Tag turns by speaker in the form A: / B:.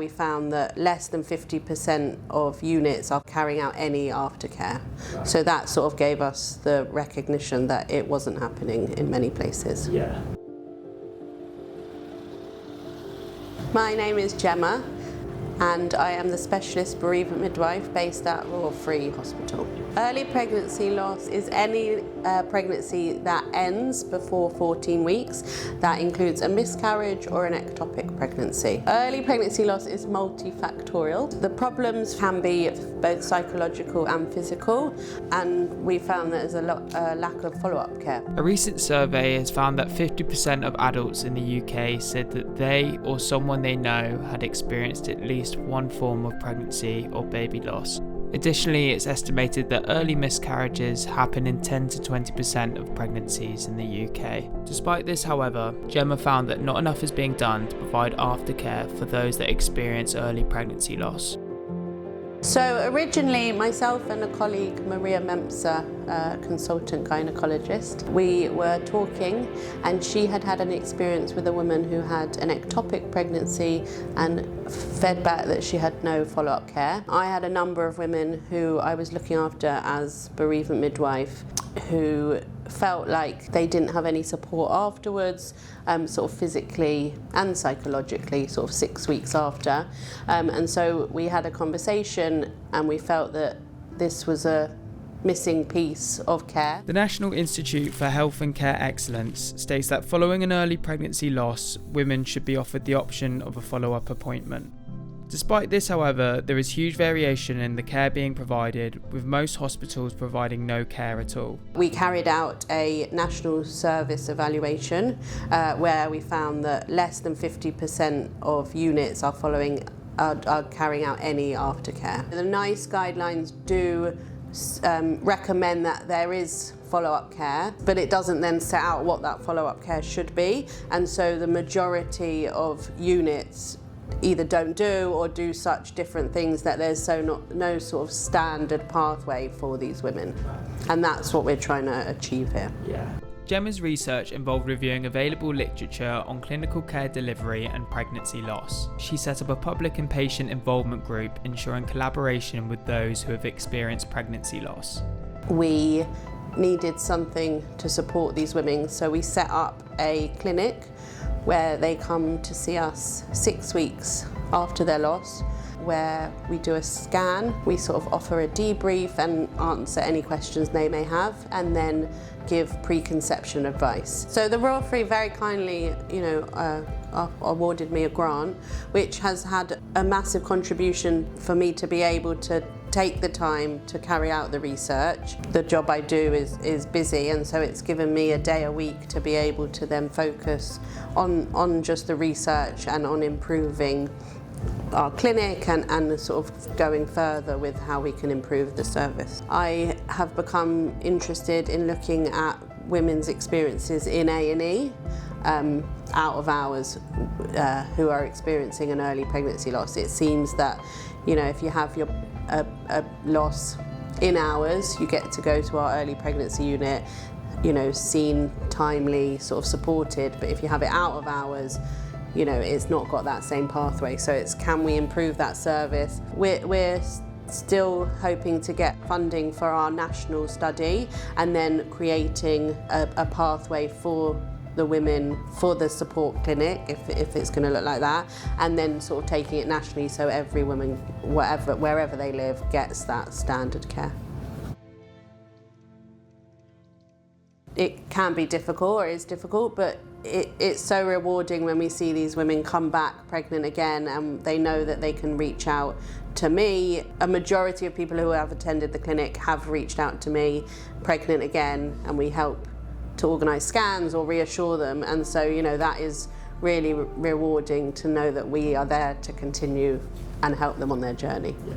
A: we found that less than 50% of units are carrying out any aftercare. Right. So that sort of gave us the recognition that it wasn't happening in many places.
B: Yeah.
A: My name is Gemma, and I am the specialist bereavement midwife based at Royal Free Hospital. Early pregnancy loss is any pregnancy that ends before 14 weeks. That includes a miscarriage or an ectopic pregnancy. Early pregnancy loss is multifactorial. The problems can be both psychological and physical, and we found that there's a lack of follow-up care.
C: A recent survey has found that 50% of adults in the UK said that they or someone they know had experienced at least one form of pregnancy or baby loss. Additionally, it's estimated that early miscarriages happen in 10 to 20% of pregnancies in the UK. Despite this, however, Gemma found that not enough is being done to provide aftercare for those that experience early pregnancy loss.
A: So originally, myself and a colleague, Maria Mensah, consultant gynaecologist, we were talking, and she had had an experience with a woman who had an ectopic pregnancy and fed back that she had no follow-up care. I had a number of women who I was looking after as bereavement midwife who felt like they didn't have any support afterwards, sort of physically and psychologically, sort of 6 weeks after. And so we had a conversation, and we felt that this was a missing piece of care.
C: The National Institute for Health and Care Excellence states that following an early pregnancy loss, women should be offered the option of a follow-up appointment. Despite this, however, there is huge variation in the care being provided, with most hospitals providing no care at all.
A: We carried out a national service evaluation where we found that less than 50% of units are carrying out any aftercare. The NICE guidelines do recommend that there is follow-up care, but it doesn't then set out what that follow-up care should be, and so the majority of units either don't do or do such different things that there's no sort of standard pathway for these women, and that's what we're trying to achieve here.
B: Yeah.
C: Gemma's research involved reviewing available literature on clinical care delivery and pregnancy loss. She set up a public and patient involvement group, ensuring collaboration with those who have experienced pregnancy loss.
A: We needed something to support these women, so we set up a clinic where they come to see us 6 weeks after their loss, where we do a scan, we sort of offer a debrief and answer any questions they may have, and then give preconception advice. So the Royal Free very kindly, awarded me a grant, which has had a massive contribution for me to be able to take the time to carry out the research. The job I do is busy, and so it's given me a day a week to be able to then focus on just the research and on improving our clinic and sort of going further with how we can improve the service. I have become interested in looking at women's experiences in A&E, out of hours, who are experiencing an early pregnancy loss. It seems that, if you have a loss in hours, you get to go to our early pregnancy unit, seen, timely, sort of supported, but if you have it out of hours, it's not got that same pathway. So it's, can we improve that service? We're still hoping to get funding for our national study, and then creating a pathway for the women for the support clinic, if it's going to look like that, and then sort of taking it nationally so every woman, wherever they live, gets that standard care. It can be difficult, or is difficult, but it's so rewarding when we see these women come back pregnant again, and they know that they can reach out to me. A majority of people who have attended the clinic have reached out to me pregnant again, and we help to organise scans or reassure them, and so that is really rewarding to know that we are there to continue and help them on their journey.
B: Yeah.